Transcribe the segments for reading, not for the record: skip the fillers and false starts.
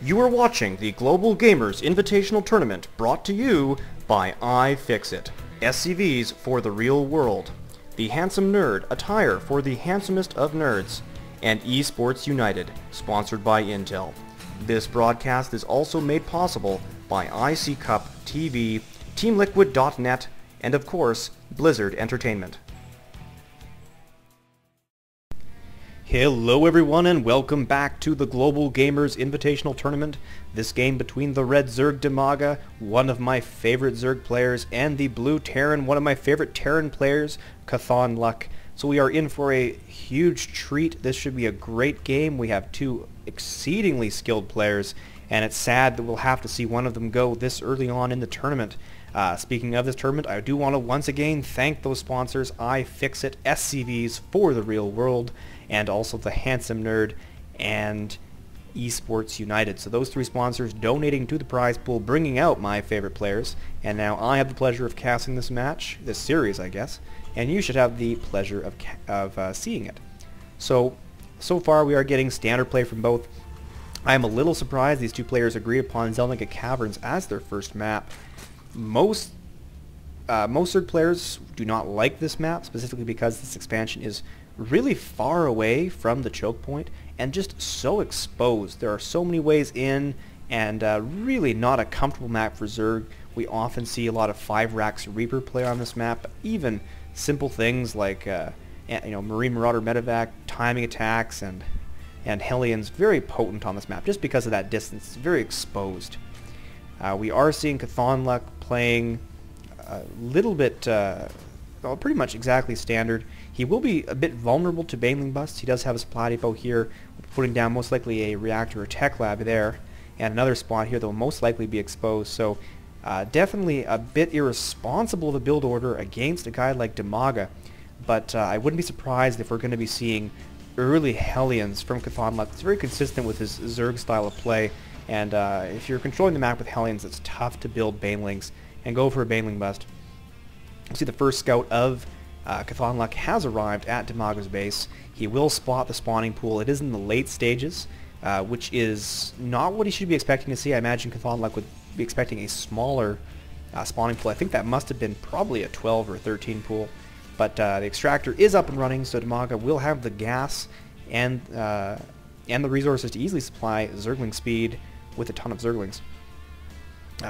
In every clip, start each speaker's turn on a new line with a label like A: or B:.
A: You are watching the Global Gamers Invitational Tournament brought to you by iFixit. SCVs for the real world. The Handsome Nerd attire for the handsomest of nerds. And Esports United, sponsored by Intel. This broadcast is also made possible by IC Cup TV, TeamLiquid.net, and of course, Blizzard Entertainment. Hello everyone and welcome back to the Global Gamers Invitational Tournament. This game between the red Zerg Dimaga, one of my favorite Zerg players, and the blue Terran, one of my favorite Terran players, CauthonLuck. So we are in for a huge treat. This should be a great game. We have two exceedingly skilled players, and it's sad that we'll have to see one of them go this early on in the tournament. Speaking of this tournament, I do want to once again thank those sponsors, iFixit, SCVs for the real world, and also the Handsome Nerd and Esports United. So those three sponsors donating to the prize pool, bringing out my favorite players, and now I have the pleasure of casting this match, this series I guess, and you should have the pleasure of seeing it. So far we are getting standard play from both. I am a little surprised these two players agree upon Xel'naga Caverns as their first map. Most Zerg players do not like this map, specifically because this expansion is really far away from the choke point and just so exposed. There are so many ways in, and really not a comfortable map for Zerg. We often see a lot of 5 racks Reaper play on this map, even simple things like Marine Marauder medevac, timing attacks, and Hellions very potent on this map just because of that distance. It's very exposed. We are seeing CauthonLuck playing a little bit, pretty much exactly standard. He will be a bit vulnerable to Baneling busts. He does have a supply depot here, putting down most likely a reactor or tech lab there, and another spot here that will most likely be exposed. So definitely a bit irresponsible of a build order against a guy like Dimaga, but I wouldn't be surprised if we're going to be seeing early Hellions from CauthonLuck. It's very consistent with his Zerg style of play, and if you're controlling the map with Hellions, it's tough to build Banelings and go for a Baneling bust. You see the first scout of CauthonLuck has arrived at Dimaga's base. He will spot the spawning pool. It is in the late stages, which is not what he should be expecting to see. I imagine CauthonLuck would be expecting a smaller spawning pool. I think that must have been probably a 12 or 13 pool. But the extractor is up and running, so Dimaga will have the gas and the resources to easily supply Zergling speed with a ton of Zerglings.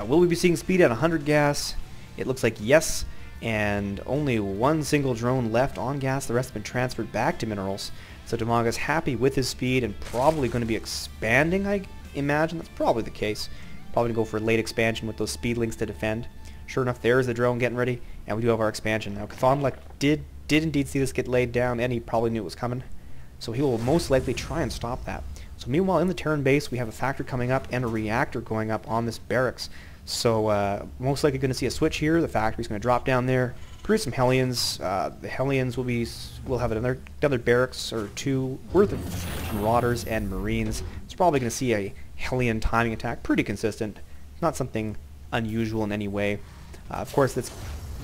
A: Will we be seeing speed at 100 gas? It looks like yes, and only one single drone left on gas. The rest have been transferred back to minerals. So Dimaga's happy with his speed and probably going to be expanding, I imagine. That's probably the case. Probably going to go for late expansion with those speedlings to defend. Sure enough, there's the drone getting ready, and we do have our expansion. Now, CauthonLuck did indeed see this get laid down, and he probably knew it was coming. So he will most likely try and stop that. So meanwhile, in the Terran base, we have a factory coming up and a reactor going up on this barracks. So most likely going to see a switch here. The factory's going to drop down there, produce some Hellions. The Hellions will have another barracks or two worth of Marauders and Marines. It's probably going to see a Hellion timing attack, pretty consistent, not something unusual in any way. Of course, that's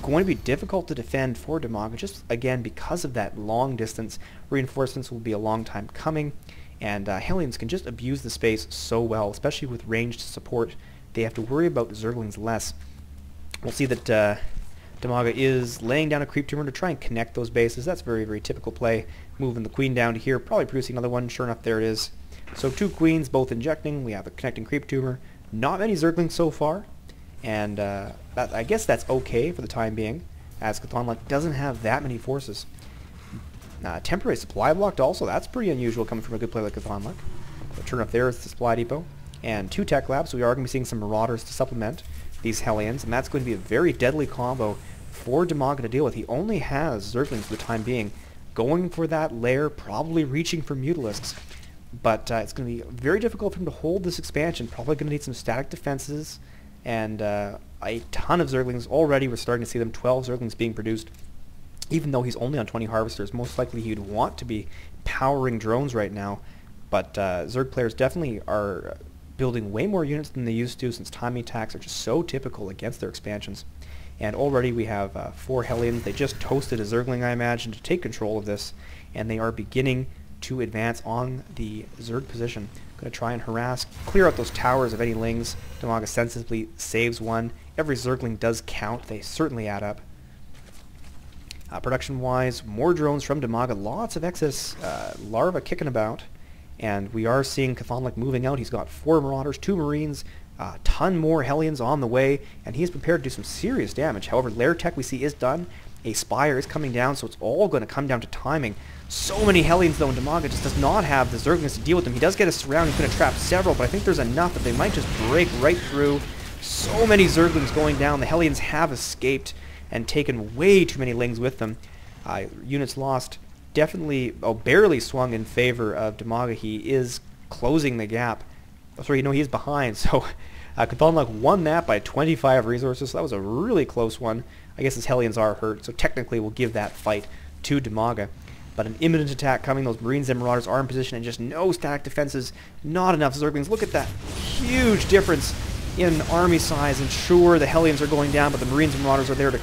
A: going to be difficult to defend for Dimaga, just again because of that long distance. Reinforcements will be a long time coming, and Hellions can just abuse the space so well, especially with ranged support. They have to worry about Zerglings less. We'll see that Dimaga is laying down a creep tumor to try and connect those bases. That's very, very typical play. Moving the queen down to here, probably producing another one. Sure enough, there it is. So 2 queens, both injecting. We have a connecting creep tumor. Not many Zerglings so far, and I guess that's okay for the time being, as CauthonLuck doesn't have that many forces. Temporary supply blocked also. That's pretty unusual coming from a good player like CauthonLuck. But sure enough, there is the supply depot. And 2 tech labs, so we are going to be seeing some Marauders to supplement these Hellions, and that's going to be a very deadly combo for Dimaga to deal with. He only has Zerglings for the time being, going for that lair, probably reaching for Mutalisks. But it's going to be very difficult for him to hold this expansion. Probably going to need some static defenses, and a ton of Zerglings. Already we're starting to see them, 12 Zerglings being produced. Even though he's only on 20 Harvesters, most likely he'd want to be powering drones right now. But Zerg players definitely are building way more units than they used to, since timing attacks are just so typical against their expansions. And already we have 4 Hellions. They just toasted a Zergling, I imagine, to take control of this, and they are beginning to advance on the Zerg position. Going to try and harass, clear out those towers of any lings. Dimaga sensibly saves one. Every Zergling does count. They certainly add up. Production-wise, more drones from Dimaga. Lots of excess larvae kicking about. And we are seeing CauthonLuck moving out. He's got 4 Marauders, 2 Marines, a ton more Hellions on the way, and he is prepared to do some serious damage. However, Lair Tech we see is done. A Spire is coming down, so it's all going to come down to timing. So many Hellions, though, and Dimaga just does not have the Zerglings to deal with them. He does get a surround. He's going to trap several, but I think there's enough that they might just break right through. So many Zerglings going down. The Hellions have escaped and taken way too many Lings with them. Units lost definitely, barely swung in favor of Dimaga. He is closing the gap. Oh, sorry, he is behind. So CauthonLuck won that by 25 resources. So that was a really close one. I guess his Hellions are hurt, so technically we'll give that fight to Dimaga. But an imminent attack coming. Those Marines and Marauders are in position, and just no static defenses. Not enough Zerglings. Look at that huge difference in army size. And sure, the Hellions are going down, but the Marines and Marauders are there to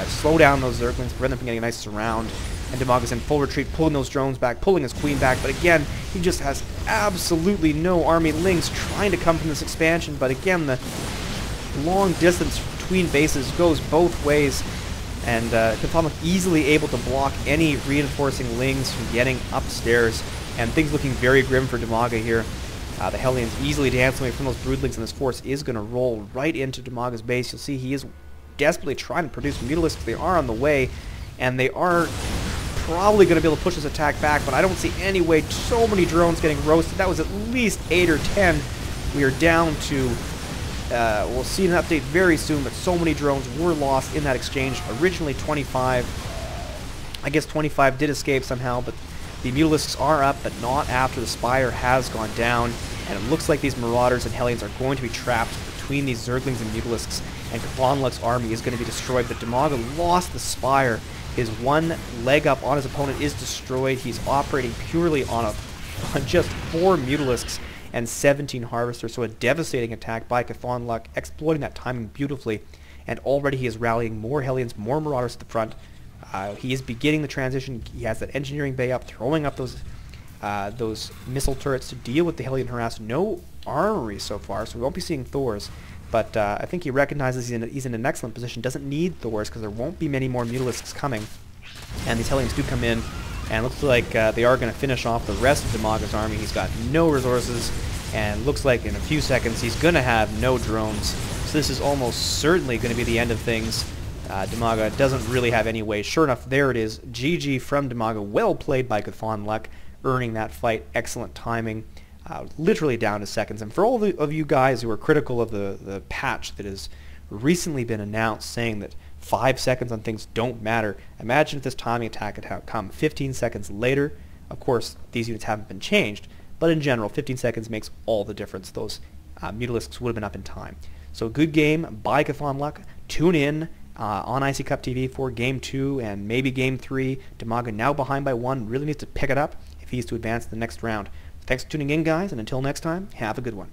A: slow down those Zerglings, prevent them from getting a nice surround. And Dimaga's in full retreat, pulling those drones back, pulling his queen back. But again, he just has absolutely no army lings trying to come from this expansion. But again, the long distance between bases goes both ways. And CauthonLuck easily able to block any reinforcing lings from getting upstairs. And things looking very grim for Dimaga here. The Hellions easily dancing away from those broodlings, and this force is going to roll right into Dimaga's base. You'll see he is desperately trying to produce Mutalisks. They are on the way, and they are probably going to be able to push this attack back, but I don't see any way. So many drones getting roasted. That was at least 8 or 10. We are down to, we'll see an update very soon, but so many drones were lost in that exchange. Originally 25. I guess 25 did escape somehow, but the Mutalisks are up, but not after the Spire has gone down. And it looks like these Marauders and Hellions are going to be trapped between these Zerglings and Mutalisks, and CauthonLuck's army is going to be destroyed. But Dimaga lost the Spire. His one leg up on his opponent is destroyed. He's operating purely on just 4 Mutalisks and 17 Harvesters, so a devastating attack by CauthonLuck, exploiting that timing beautifully. And already he is rallying more Hellions, more Marauders at the front. He is beginning the transition. He has that engineering bay up, throwing up those missile turrets to deal with the Hellion harass. No armory so far, so we won't be seeing Thors. But I think he recognizes he's in an excellent position, doesn't need Thors because there won't be many more Mutalisks coming. And these Hellions do come in, and looks like they are going to finish off the rest of Dimaga's army. He's got no resources, and looks like in a few seconds he's going to have no drones. So this is almost certainly going to be the end of things. Dimaga doesn't really have any way. Sure enough, there it is. GG from Dimaga. Well played by CauthonLuck, earning that fight. Excellent timing. Literally down to seconds. And for all of you guys who are critical of the patch that has recently been announced, saying that 5 seconds on things don't matter, imagine if this timing attack had come 15 seconds later. Of course, these units haven't been changed, but in general, 15 seconds makes all the difference. Those Mutalisks would have been up in time. So good game by CauthonLuck. Tune in on IC Cup TV for Game 2 and maybe Game 3. Dimaga now behind by 1. Really needs to pick it up if he's to advance to the next round. Thanks for tuning in, guys, and until next time, have a good one.